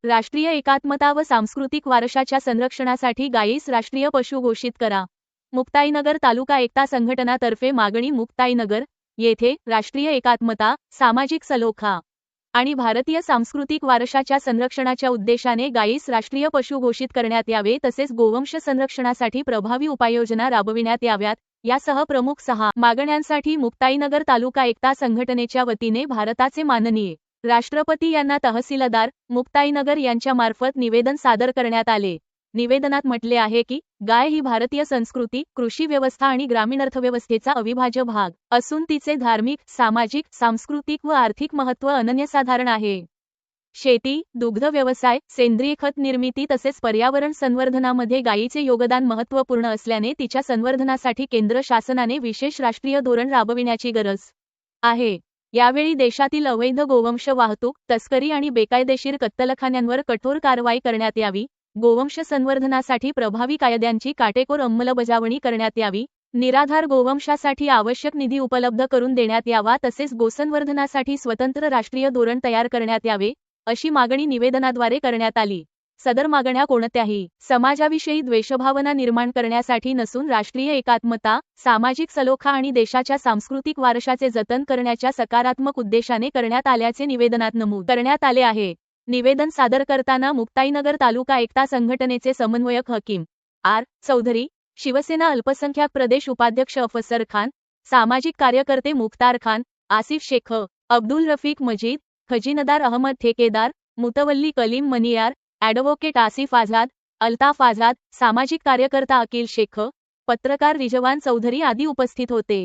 राष्ट्रीय एकात्मता व सांस्कृतिक वारशाच्या संरक्षणासाठी गायीस राष्ट्रीय पशु घोषित करा. मुक्ताईनगर तालुका एकता संघटनातर्फे मागणी. मुक्ताईनगर येथे राष्ट्रीय एकात्मता, सामाजिक सलोखा आणि भारतीय सांस्कृतिक वारशाच्या संरक्षणाच्या उद्देशाने गायीस राष्ट्रीय पशु घोषित करण्यात यावे, तसेच गोवंश संरक्षणासाठी प्रभावी उपाययोजना राबविण्यात याव्यात, यासह प्रमुख 6 मागण्यांसाठी मुक्ताईनगर तालुका एकता संघटनेच्या वतीने भारताचे माननीय राष्ट्रपती यांना तहसीलदार मुक्ताईनगर यांच्या मार्फत निवेदन सादर करण्यात आले. निवेदनात म्हटले आहे की गाय ही भारतीय संस्कृती, कृषी व्यवस्था आणि ग्रामीण अर्थव्यवस्थेचा अविभाज्य भाग असून तिचे धार्मिक, सामाजिक, सांस्कृतिक व आर्थिक महत्त्व अनन्यसाधारण आहे. शेती, दुग्ध व्यवसाय, सेंद्रिय खत निर्मिती तसेच पर्यावरण संवर्धनामध्ये गायीचे योगदान महत्त्वपूर्ण असल्याने तिच्या संवर्धनासाठी केंद्र शासनाने विशेष राष्ट्रीय धोरण राबविण्याची गरज आहे. यावेळी देशातील अवैध गोवंश वाहतूक, तस्करी आणि बेकायदेशीर कत्तलखान्यांवर कठोर कारवाई करण्यात यावी, गोवंश संवर्धनासाठी प्रभावी कायद्यांची काटेकोर अंमलबजावणी करण्यात यावी, निराधार गोवंशासाठी आवश्यक निधी उपलब्ध करून देण्यात यावा, तसेच गोसंवर्धनासाठी स्वतंत्र राष्ट्रीय धोरण तयार करण्यात यावे, अशी मागणी निवेदनाद्वारे करण्यात आली. सदर मागण्या कोणत्याही समाजाविषयी द्वेषभावना निर्माण करण्यासाठी नसून राष्ट्रीय एकात्मता, सामाजिक सलोखा आणि देशाच्या सांस्कृतिक वारशाचे जतन करण्याच्या सकारात्मक उद्देशाने करण्यात आल्याचे निवेदनात नमूद करण्यात आले आहे. निवेदन सादर करताना मुक्ताईनगर तालुका एकता संघटनेचे समन्वयक हकीम आर. चौधरी, शिवसेना अल्पसंख्याक प्रदेश उपाध्यक्ष अफसर खान, सामाजिक कार्यकर्ते मुख्तार खान, आसिफ शेख, अब्दुल रफीक मजीद, खजिनदार अहमद ठेकेदार, मुतवल्ली कलीम मनियार, ॲडव्होकेट आसिफ आझाद, अल्ताफ आझाद, सामाजिक कार्यकर्ता अकील शेख, पत्रकार रिजवान चौधरी आदी उपस्थित होते.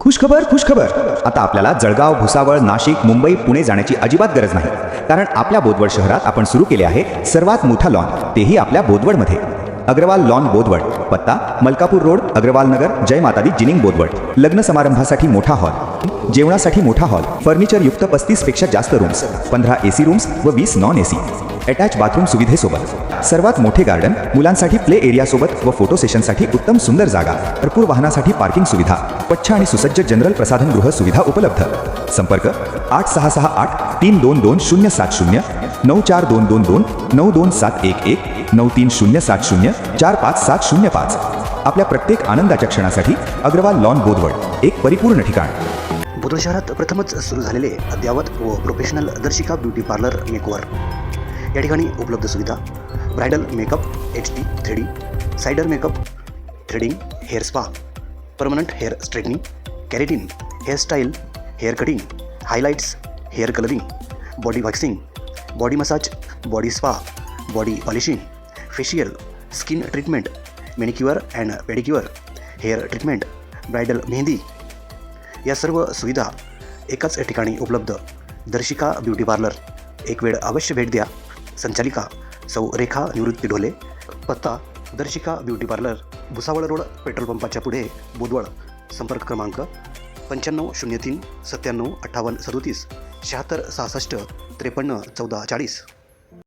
खुशखबर खुशखबर. आता आपल्याला जळगाव, भुसावळ, नाशिक, मुंबई, पुणे जाण्याची अजिबात गरज नाही, कारण आपल्या बोदवड शहरात आपण सुरू केले आहे सर्वात मोठा लॉन, तेही आपल्या बोदवडमध्ये. अग्रवाल लॉन बोदवड. पत्ता मलकापूर रोड, अग्रवाल नगर, जय मातादी, जिनिंग बोदवड. लग्न समारंभासाठी मोठा हॉल, जेवणासाठी मोठा हॉल, फर्निचर युक्त 35 पेक्षा जास्त रूम्स, 15 AC रूम्स व 20 नॉन AC, अटॅच बाथरूम सुविधेसोबत. सर्वात मोठे गार्डन, मुलांसाठी प्ले एरिया सोबत व फोटो सेशनसाठी उत्तम सुंदर जागा, भरपूर वाहनासाठी पार्किंग सुविधा, स्वच्छ आणि सुसज्ज जनरल प्रसाधनगृह सुविधा उपलब्ध. संपर्क 8668 322 070 94222 92711 93070 45705. आपल्या प्रत्येक आनंदाच्या क्षणासाठी अग्रवाल लॉन बोदवड एक परिपूर्ण ठिकाण. बोदवड शहरात प्रथमच सुरू झालेले अद्ययावत व professional Darshika beauty parlour makeover. या ठिकाणी उपलब्ध सुविधा: ब्रायडल मेकअप, HD, 3D, सायडर makeup, threading, hair spa, permanent hair straightening, keratin, hairstyle, hair cutting, highlights, hair colouring, body waxing, body massage, body spa, body polishing, facial, skin treatment, manicure and pedicure, hair treatment, bridal mehndi. या सर्व सुविधा एकाच ठिकाणी उपलब्ध. Darshika beauty parlour. एक वेळ अवश्य भेट द्या. संचालिका सौ रेखा निवृत्ती ढोले. पत्ता Darshika beauty parlour, Bhusawal road, petrol पंपाच्या पुढे, बोदवड. संपर्क क्रमांक 9503 97 58 37 76 66 53 14 40.